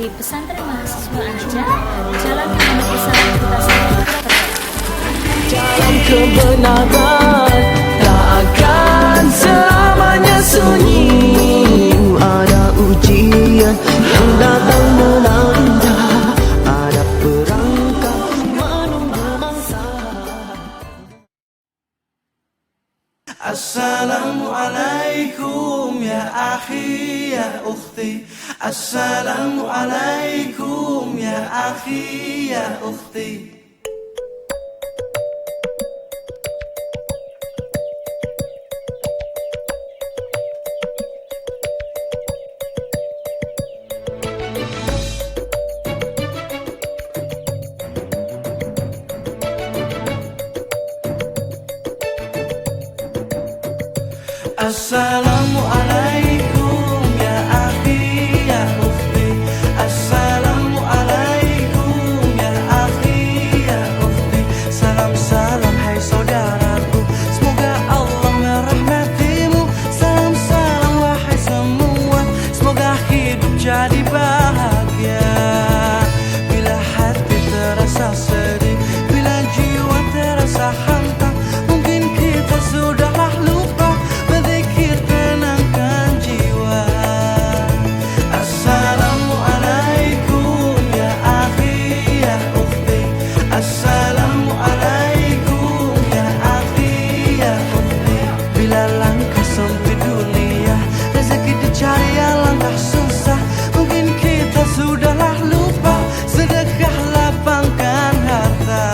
di Pesantren Mahasiswa Anaja, Jalan Muhammad Isa, Kota Solo, Purwokerto. Dalam kebenaran tak akan selamanya sunyi. Ada ujian yang datang melanda, ada perangkap menunggu mangsa. Assalamualaikum ya akhi ya ukhti. Assalamualaikum ya akhi ya ukhti. Assalamualaikum ya akhi ya ukhti. Assalamualaikum ya akhi ya ukhti. Salam salam hai saudaraku, semoga Allah merahmatimu. Salam salam wahai semua, semoga hidup jadi bahagia. Bila hati terasa sedih, bila jiwa terasa hantam, mungkin kita sudahlah lupa berzikir tenangkan jiwa. Assalamualaikum ya akhi ya ukhti. Assalamualaikum ya akhi ya ukhti. Bila langkah sempit dunia, rezeki dicari yang langkah susah, mungkin kita sudahlah lupa sedekah lapangkan harta.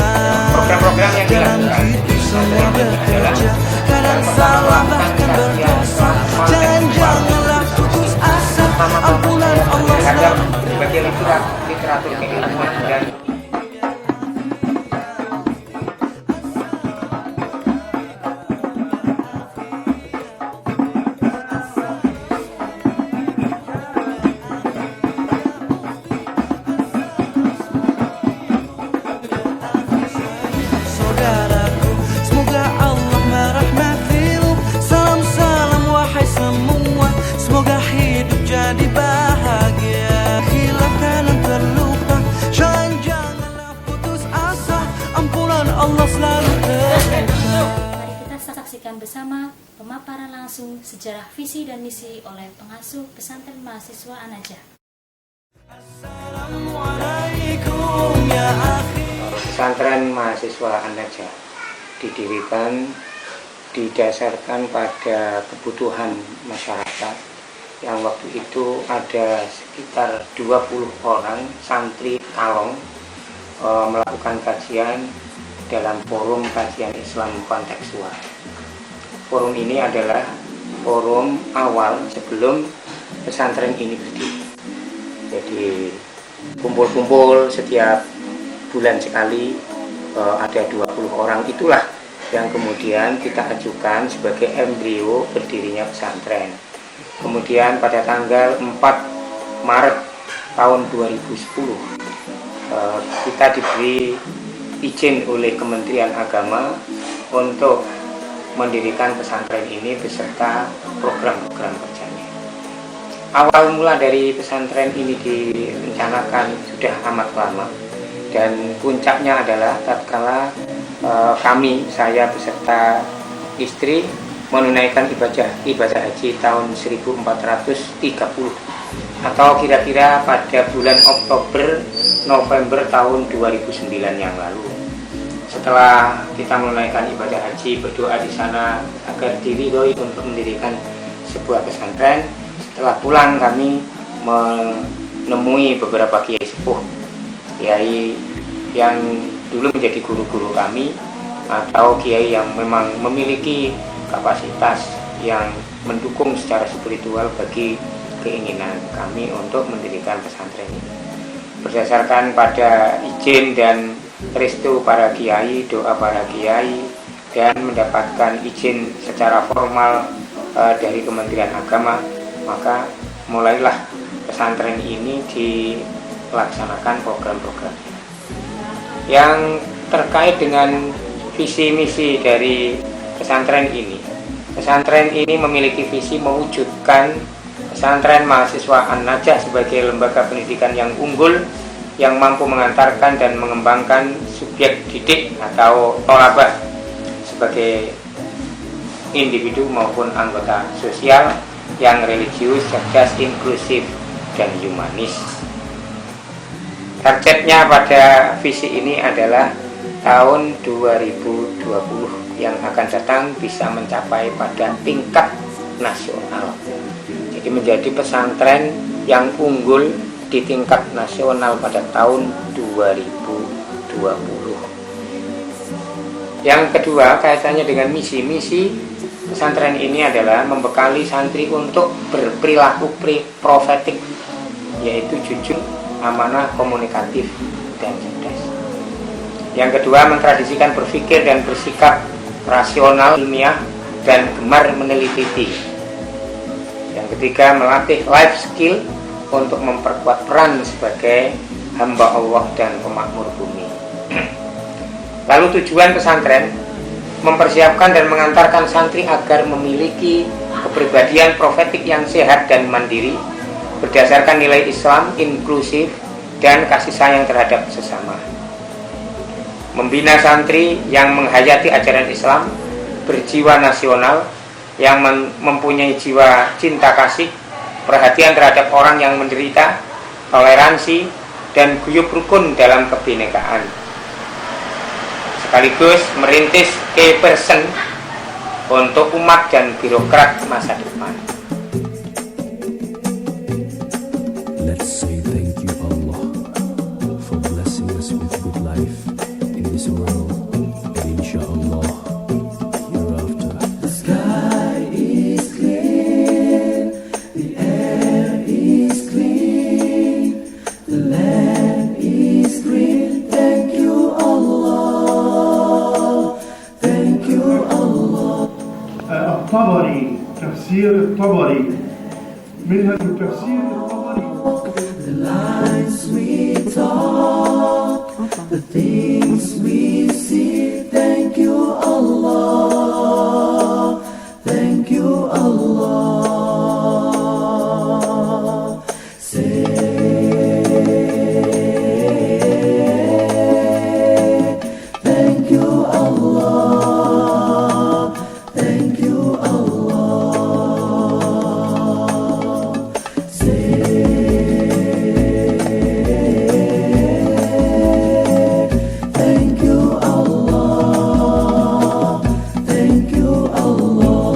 Program-program yang Dalam hidup semua bekerja, kadang salah bahkan berdosa. Jangan-janganlah putus asa, ampunan Allah terhadap selalu. berbagai literatur keilmuan dan Saudaraku, semoga Allah merahmatimu. Salam salam wahai semua, semoga hidup jadi bahagia. Khilaf kanan terluka, jangan-janganlah putus asa, ampunan Allah selalu terbuka. Mari kita saksikan bersama pemaparan langsung sejarah visi dan misi oleh pengasuh Pesantren Mahasiswa Anaja. Assalamualaikum ya akhi. Pesantren Mahasiswa Anaja didirikan didasarkan pada kebutuhan masyarakat yang waktu itu ada sekitar 20 orang santri kalong melakukan kajian dalam forum kajian Islam kontekstual. Forum ini adalah forum awal sebelum pesantren ini berdiri. Jadi kumpul-kumpul setiap bulan sekali, ada 20 orang, itulah yang kemudian kita ajukan sebagai embrio berdirinya pesantren. Kemudian pada tanggal 4 Maret tahun 2010 kita diberi izin oleh Kementerian Agama untuk mendirikan pesantren ini beserta program-program kerjanya. Awal mula dari pesantren ini direncanakan sudah amat lama, dan puncaknya adalah tatkala saya beserta istri menunaikan ibadah haji tahun 1430 atau kira-kira pada bulan Oktober November tahun 2009 yang lalu. Setelah kita menunaikan ibadah haji, berdoa di sana agar diridhoi untuk mendirikan sebuah pesantren. Setelah pulang kami menemui beberapa kiai sepuh, kiai yang dulu menjadi guru-guru kami atau kiai yang memang memiliki kapasitas yang mendukung secara spiritual bagi keinginan kami untuk mendirikan pesantren ini. Berdasarkan pada izin dan restu para kiai, doa para kiai, dan mendapatkan izin secara formal dari Kementerian Agama, maka mulailah pesantren ini dilaksanakan program-programnya. Yang terkait dengan visi misi dari pesantren ini memiliki visi mewujudkan Pesantren Mahasiswa An-Najah sebagai lembaga pendidikan yang unggul yang mampu mengantarkan dan mengembangkan subjek didik atau tolabah sebagai individu maupun anggota sosial yang religius, cerdas, inklusif, dan humanis. Targetnya pada visi ini adalah tahun 2020 yang akan datang bisa mencapai pada tingkat nasional. Jadi menjadi pesantren yang unggul di tingkat nasional pada tahun 2020. Yang kedua, kaitannya dengan misi pesantren ini adalah membekali santri untuk berperilaku profetik, yaitu jujur, amanah, komunikatif, dan cerdas. Yang kedua, mentradisikan berpikir dan bersikap rasional, ilmiah, dan gemar meneliti. Yang ketiga, melatih life skill untuk memperkuat peran sebagai hamba Allah dan pemakmur bumi. Lalu tujuan pesantren mempersiapkan dan mengantarkan santri agar memiliki kepribadian profetik yang sehat dan mandiri, berdasarkan nilai Islam, inklusif, dan kasih sayang terhadap sesama. Membina santri yang menghayati ajaran Islam, berjiwa nasional, yang mempunyai jiwa cinta kasih, perhatian terhadap orang yang menderita, toleransi, dan guyup rukun dalam kebinekaan. Sekaligus merintis key person untuk umat dan birokrat masa depan. Let's say thank you Allah for blessing us with good life in this world, and inshallah hereafter. The sky is clear, the air is clean, the land is green. Thank you Allah, thank you Allah. الطبري تفسير الطبري منها تفسير الطبري. The lines we talk, the things we see. Thank you Allah, thank you Allah. Say thank you Allah, thank you Allah. Thank you Allah, thank you Allah.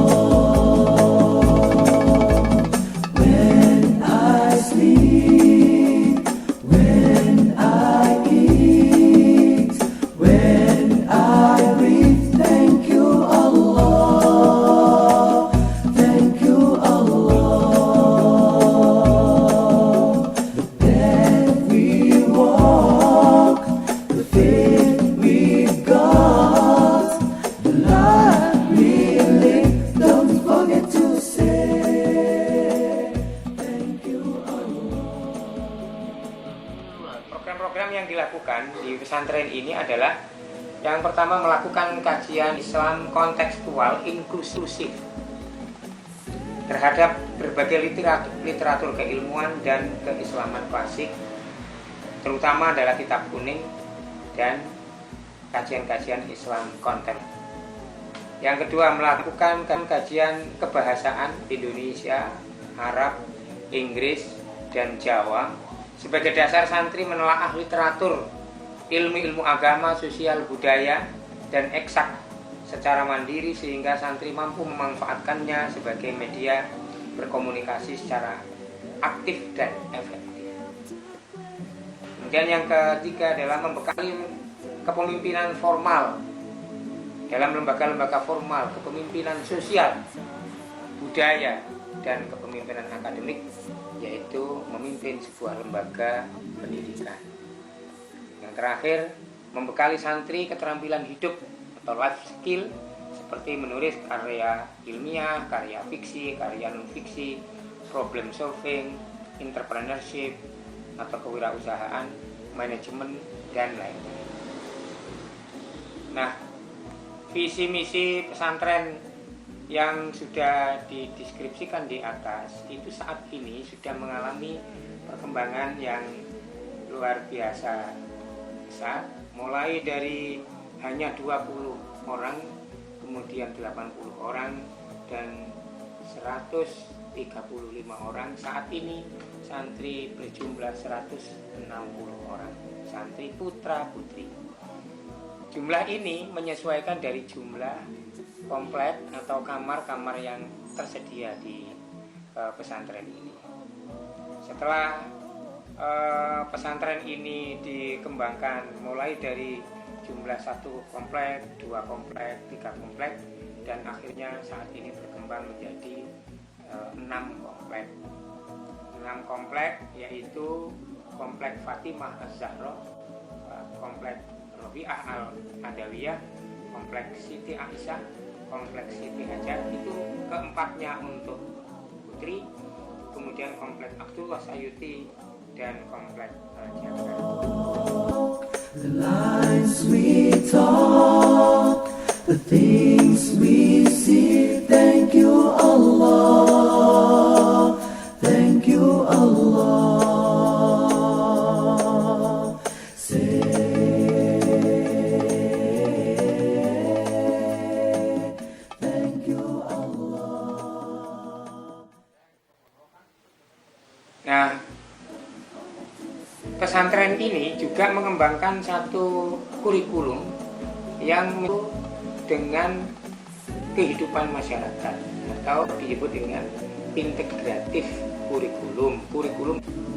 When I sleep, when I eat, when I breathe, thank you Allah, thank you Allah. The path we walk, the faith we got, the life we live, don't forget to say thank you Allah. Program-program yang dilakukan di pesantren ini adalah yang pertama, melakukan kajian Islam kontekstual inklusif terhadap berbagai literatur keilmuan dan keislaman klasik, terutama adalah kitab kuning dan kajian-kajian Islam konten. Yang kedua, melakukan kajian kebahasaan Indonesia, Arab, Inggris, dan Jawa sebagai dasar santri menelaah literatur, ilmu-ilmu agama, sosial, budaya, dan eksak secara mandiri sehingga santri mampu memanfaatkannya sebagai media berkomunikasi secara aktif dan efektif. Kemudian yang ketiga adalah membekali kepemimpinan formal dalam lembaga-lembaga formal, kepemimpinan sosial, budaya, dan kepemimpinan akademik, yaitu memimpin sebuah lembaga pendidikan. Yang terakhir, membekali santri keterampilan hidup atau life skill seperti menulis karya ilmiah, karya fiksi, karya non-fiksi, problem solving, entrepreneurship atau kewirausahaan, manajemen, dan lain-lain. Nah, visi misi pesantren yang sudah dideskripsikan di atas itu saat ini sudah mengalami perkembangan yang luar biasa besar, mulai dari hanya 20 orang, kemudian 80 orang, dan 135 orang. Saat ini santri berjumlah 160 orang, santri putra putri. Jumlah ini menyesuaikan dari jumlah komplek atau kamar-kamar yang tersedia di pesantren ini. Setelah pesantren ini dikembangkan mulai dari jumlah 1 komplek, 2 komplek, 3 komplek, dan akhirnya saat ini berkembang menjadi 6 komplek. 6 komplek yaitu komplek Fatimah Az-Zahra, komplek Robi'ah Al-Adawiyah, komplek Siti Aisyah, komplek Siti Hajar, itu keempatnya untuk putri, kemudian komplek Abdullah Sayuti, dan komplek Jabar. The lines we talk, the things we see. Thank you Allah, thank you Allah. Say, thank you Allah. Nah, pesantren ini juga mengembangkan satu kurikulum yang dengan kehidupan masyarakat atau disebut dengan integratif kurikulum.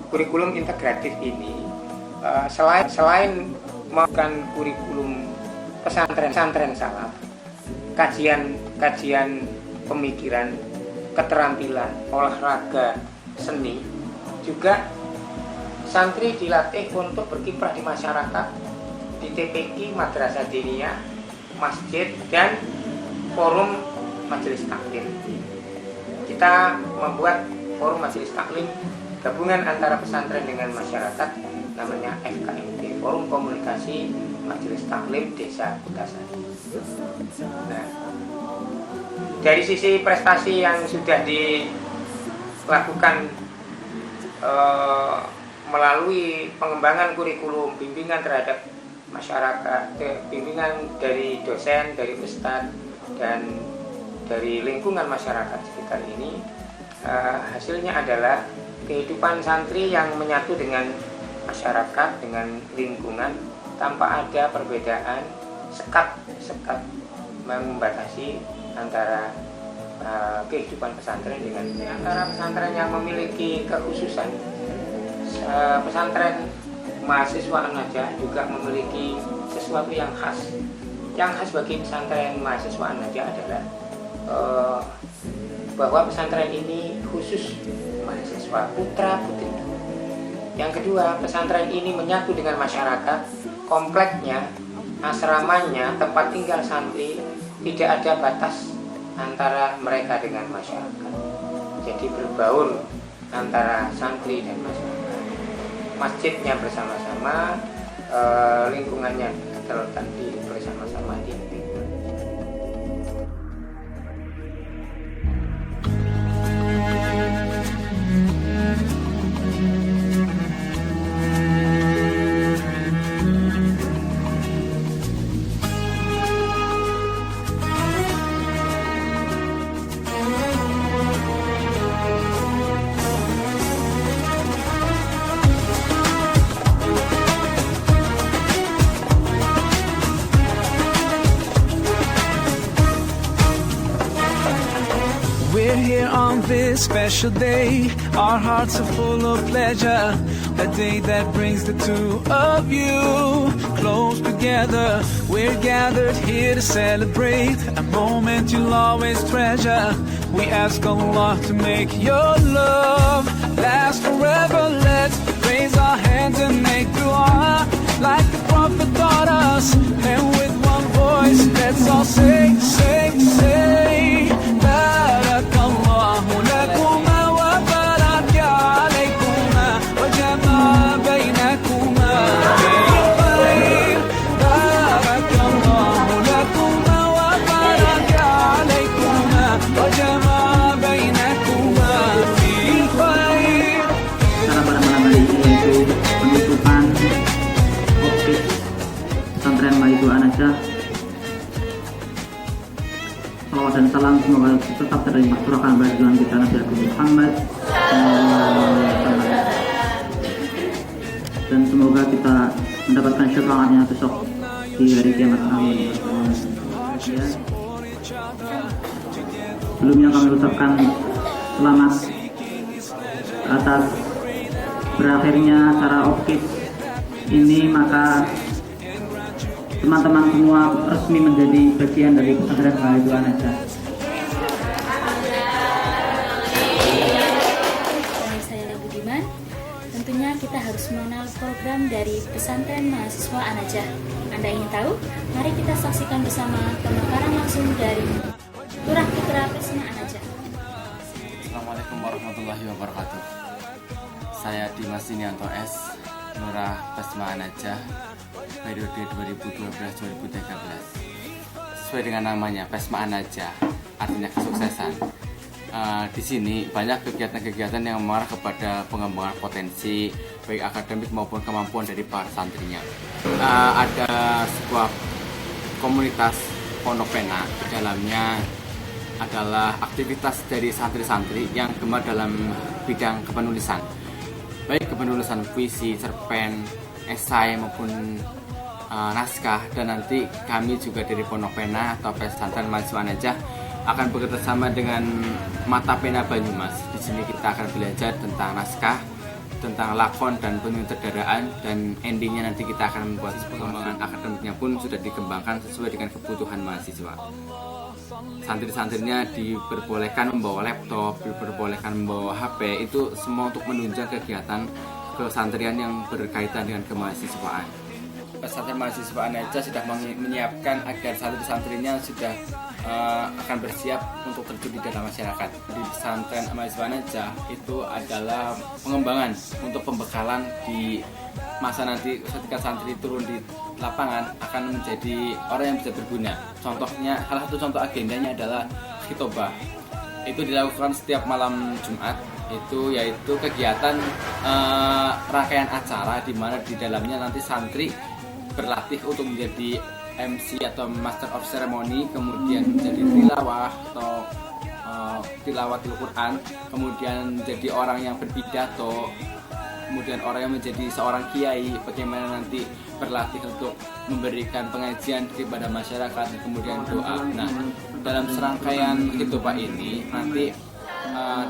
Kurikulum integratif ini selain melakukan kurikulum pesantren salaf, kajian pemikiran, keterampilan, olahraga, seni, juga santri dilatih untuk berkiprah di masyarakat, di TPI, Madrasah Diniyah, masjid, dan forum majelis taklim. Kita membuat forum majelis taklim gabungan antara pesantren dengan masyarakat, namanya FKMD, Forum Komunikasi Majelis Taklim Desa Kutasari. Nah, dari sisi prestasi yang sudah dilakukan melalui pengembangan kurikulum, bimbingan terhadap masyarakat, bimbingan dari dosen, dari ustadz, dan dari lingkungan masyarakat sekitar ini, hasilnya adalah kehidupan santri yang menyatu dengan masyarakat, dengan lingkungan, tanpa ada perbedaan sekat membatasi antara kehidupan pesantren dengan antara pesantren yang memiliki kekhususan. Pesantren mahasiswa An-Najah juga memiliki sesuatu yang khas. Yang khas bagi pesantren mahasiswa An-Najah adalah bahwa pesantren ini khusus mahasiswa putra putri. Yang kedua, pesantren ini menyatu dengan masyarakat, kompleknya, asramanya, tempat tinggal santri, tidak ada batas antara mereka dengan masyarakat. Jadi berbaur antara santri dan masyarakat. Masjidnya bersama-sama, lingkungannya terletak bersama-sama di lingkungan. We're here on this special day. Our hearts are full of pleasure. A day that brings the two of you close together. We're gathered here to celebrate a moment you'll always treasure. We ask Allah to make your love last forever. Let's raise our hands and make dua like the Prophet taught us. And with one voice, let's all say, say, say, Barakallahu lakuma wa baraka alaykuma wa jama'a baynakuma bil khair. Barakallahu lakuma wa baraka alaykuma salawat dan salam semoga tetap tercurahkan pada junjungan kita Nabi Muhammad dan semoga kita mendapatkan syafaatnya besok di hari kiamat. Amin. Sebelumnya kami ucapkan selamat atas berakhirnya acara OFKID ini, maka teman-teman semua resmi menjadi bagian dari pesantren Bahagia An-Najah. Saya Budiman. Tentunya kita harus mengenal program dari pesantren mahasiswa An-Najah. Anda ingin tahu? Mari kita saksikan bersama pemaparan langsung dari Lurah Putra Pesma An-Najah. Assalamualaikum warahmatullahi wabarakatuh. Saya Dimas Inianto S, Lurah Pesma An-Najah, periode 2012-2013. Sesuai dengan namanya, Pesma An-Najah, artinya kesuksesan. Di sini banyak kegiatan-kegiatan yang mengarah kepada pengembangan potensi baik akademik maupun kemampuan dari para santrinya. Ada sebuah komunitas Pondok Pena, di dalamnya adalah aktivitas dari santri-santri yang gemar dalam bidang kepenulisan, baik kepenulisan puisi, cerpen, esai maupun naskah. Dan nanti kami juga dari Pondok Pena atau Pesantren Mahasiswa An-Najah akan bekerjasama dengan Mata Pena Banyumas. Di sini kita akan belajar tentang naskah, tentang lakon dan penyutradaraan, dan endingnya nanti kita akan membuat pengembangan akademiknya pun sudah dikembangkan sesuai dengan kebutuhan mahasiswa. Santri-santrinya diperbolehkan membawa laptop, diperbolehkan membawa HP, itu semua untuk menunjang kegiatan kesantrian yang berkaitan dengan kemahasiswaan. Pesantren Mahasiswa An-Najah sudah menyiapkan agar santri-santrinya sudah akan bersiap untuk terjun di dalam masyarakat. Di pesantren Mahasiswa An-Najah itu adalah pengembangan untuk pembekalan di masa nanti ketika santri turun di lapangan akan menjadi orang yang bisa berguna. Contohnya, salah satu contoh agendanya adalah khitobah. Itu dilakukan setiap malam Jumat, yaitu kegiatan rangkaian acara di mana di dalamnya nanti santri berlatih untuk menjadi MC atau Master of Ceremony, kemudian menjadi tilawah atau tilawatil Quran, kemudian menjadi orang yang berpidato, kemudian orang yang menjadi seorang kiai, bagaimana nanti berlatih untuk memberikan pengajian kepada masyarakat, kemudian doa. Nah, dalam serangkaian khitbah ini nanti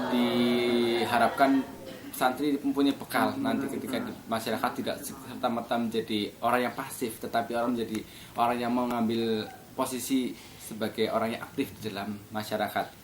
diharapkan santri mempunyai bekal nanti ketika di masyarakat, tidak serta-merta menjadi orang yang pasif, tetapi orang menjadi orang yang mengambil posisi sebagai orang yang aktif di dalam masyarakat.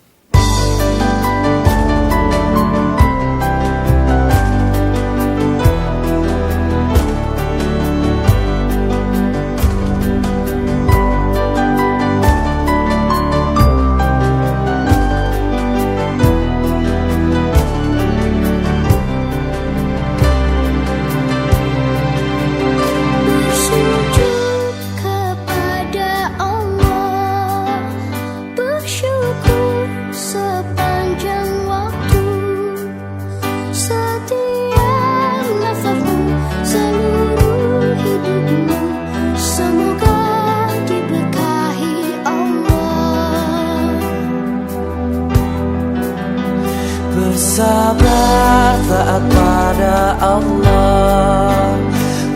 Bersabar taat pada Allah,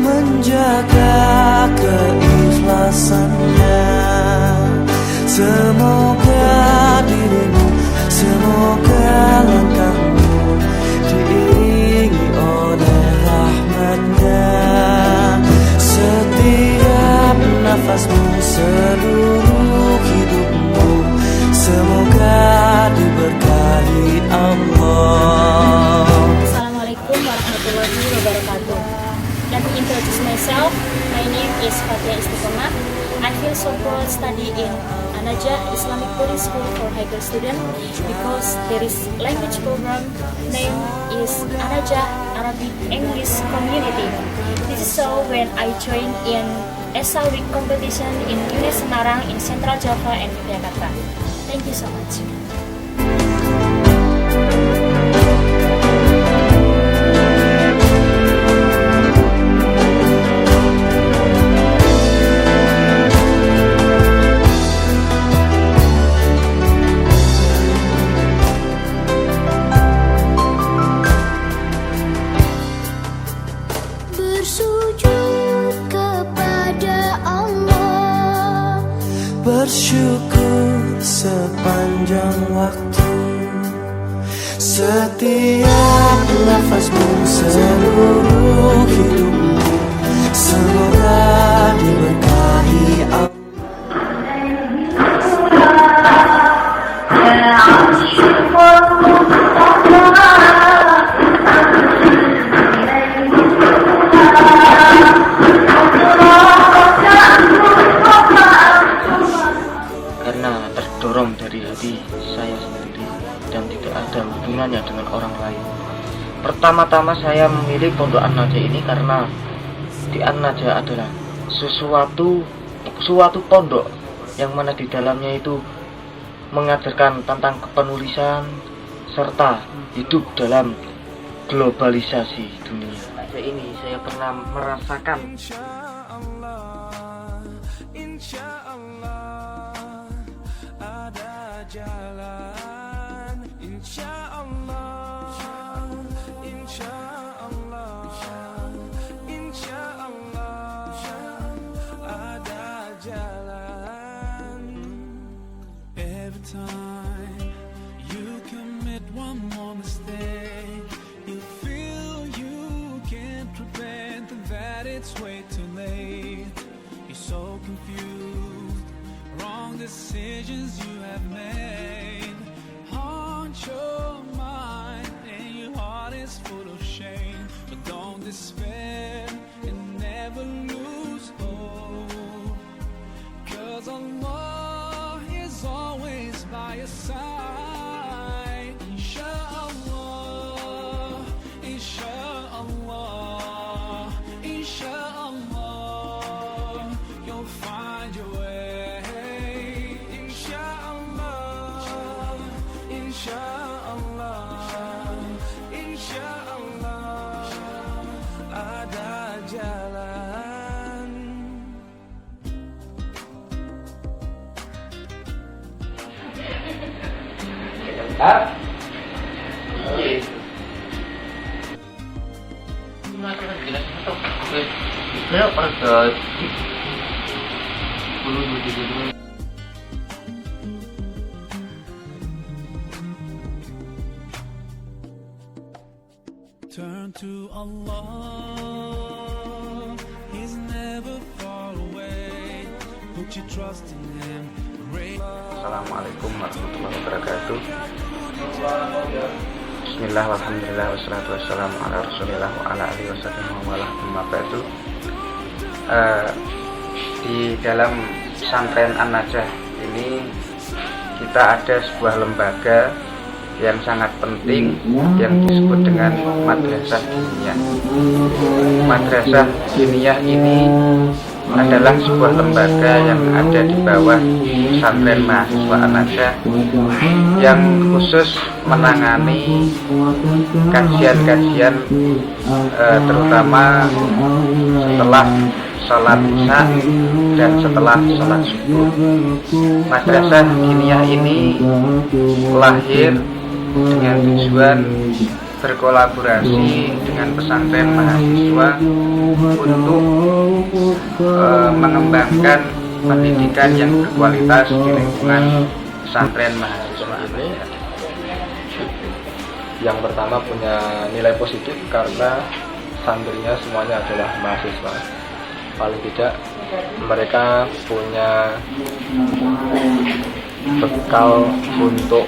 menjaga keikhlasannya. Semoga dirimu, semoga langkahmu diiringi oleh rahmatnya. Setiap nafasmu, seluruh hidupmu, semoga diberkahi Allah. Assalamualaikum warahmatullahi wabarakatuh. Let me introduce myself. My name is Fatia Istiqomah. I feel so proud study in An-Najah Islamic Boarding School for high school students because there is language program name is An-Najah Arabic English Community. This is so when I joined in ESA Week competition in UNES Semarang in Central Java and Yogyakarta. Thank you so much. cukup sepanjang waktu. Setiap nafasmu, seluruh hidupmu, semoga diberkahi Allah. Karena terdorong dari hati saya sendiri dan tidak ada hubungannya dengan orang lain. Pertama-tama saya memilih Pondok An-Najah ini karena di An-Najah adalah suatu pondok yang mana di dalamnya itu mengajarkan tentang kepenulisan serta hidup dalam globalisasi dunia. Ini saya pernah merasakan. Every time you commit one more mistake, you feel you can't prevent that it's way too late. You're so confused, wrong decisions you have made haunt your mind and your heart is full of shame. But don't despair and never lose hope, 'cause Allah is always by your side. Insha'Allah, Insha'Allah, Insha'Allah, you'll find your way. Insha'Allah, Insha'Allah, Insha'Allah, ada jalan. Turn to Allah, He's never far away. Put your trust in Him. Assalamualaikum warahmatullahi wabarakatuh. Bismillah, alhamdulillah, wassalatu wassalamu ala rasulillah wa ala alihi wasahbihi wa ala ba'du. Di dalam pesantren An-Najah ini kita ada sebuah lembaga yang sangat penting yang disebut dengan Madrasah Diniyah. Madrasah Diniyah ini adalah sebuah lembaga yang ada di bawah pesantren mahasiswa An-Najah yang khusus menangani kajian-kajian terutama setelah sholat isya dan setelah sholat subuh. Madrasah Diniyah ini lahir dengan tujuan berkolaborasi dengan pesantren mahasiswa untuk mengembangkan pendidikan yang berkualitas di lingkungan pesantren mahasiswa ini. Yang pertama punya nilai positif karena santrinya semuanya adalah mahasiswa. Paling tidak mereka punya bekal untuk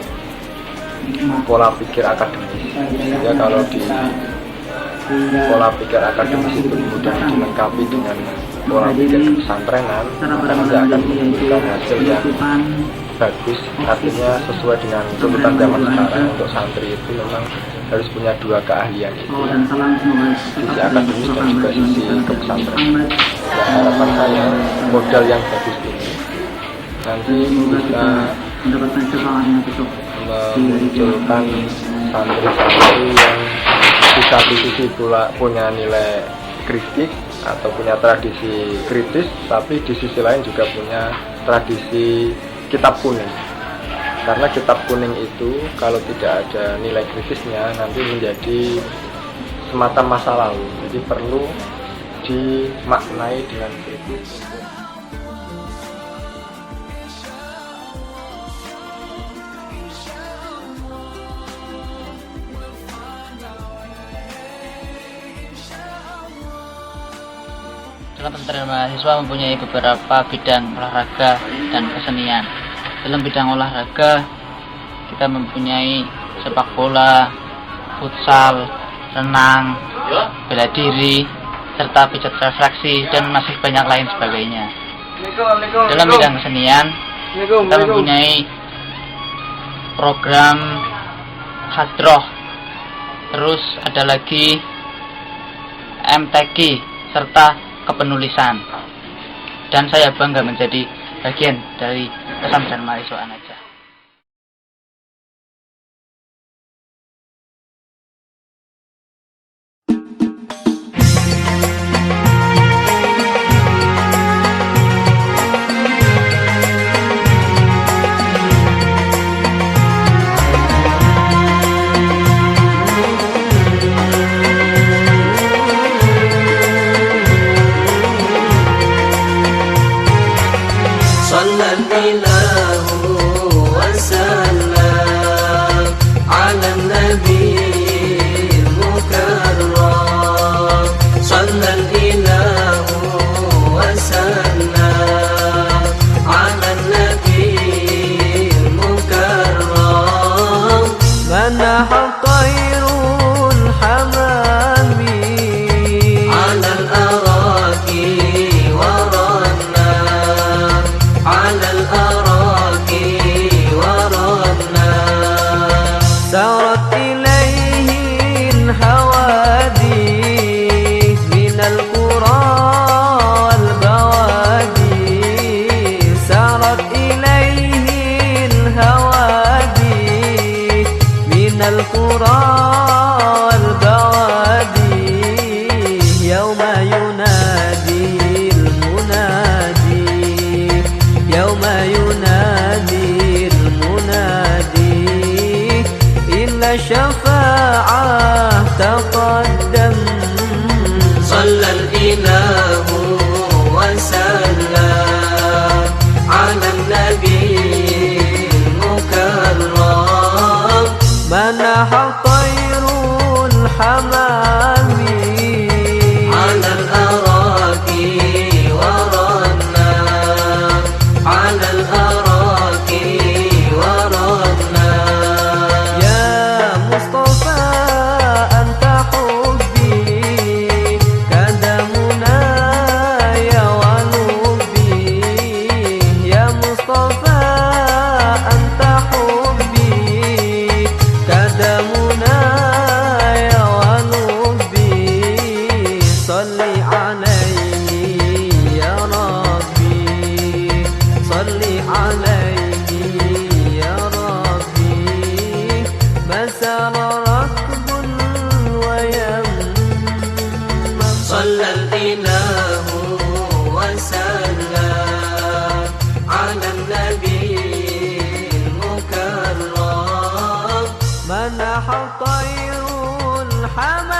pola pikir akademis. Sehingga kalau di pola pikir akademis itu kemudian dilengkapi dengan pola pikir pesantrenan, maka nanti akan menimbulkan hasil yang bagus. Artinya sesuai dengan tuntutan zaman sekarang, untuk santri itu memang harus punya dua keahlian, itu sisi akademis dan juga sisi kepesantrenan. Ya, harapan saya modal yang bagus ini nanti bisa memunculkan santri-santri yang di satu sisi pula punya nilai kritik atau punya tradisi kritis, tapi di sisi lain juga punya tradisi kitab kuning. Karena kitab kuning itu kalau tidak ada nilai kritisnya nanti menjadi semacam masa lalu, jadi perlu dimaknai dengan kritis. Dalam pesantren mahasiswa mempunyai beberapa bidang olahraga dan kesenian. Dalam bidang olahraga, kita mempunyai sepak bola, futsal, renang, bela diri, serta pijat refleksi, dan masih banyak lain sebagainya. Dalam bidang kesenian, kita mempunyai program hadroh, terus ada lagi MTQ, serta kepenulisan. Dan saya bangga menjadi bagian dari pesantren mahasiswa An-Najah. طير الحمام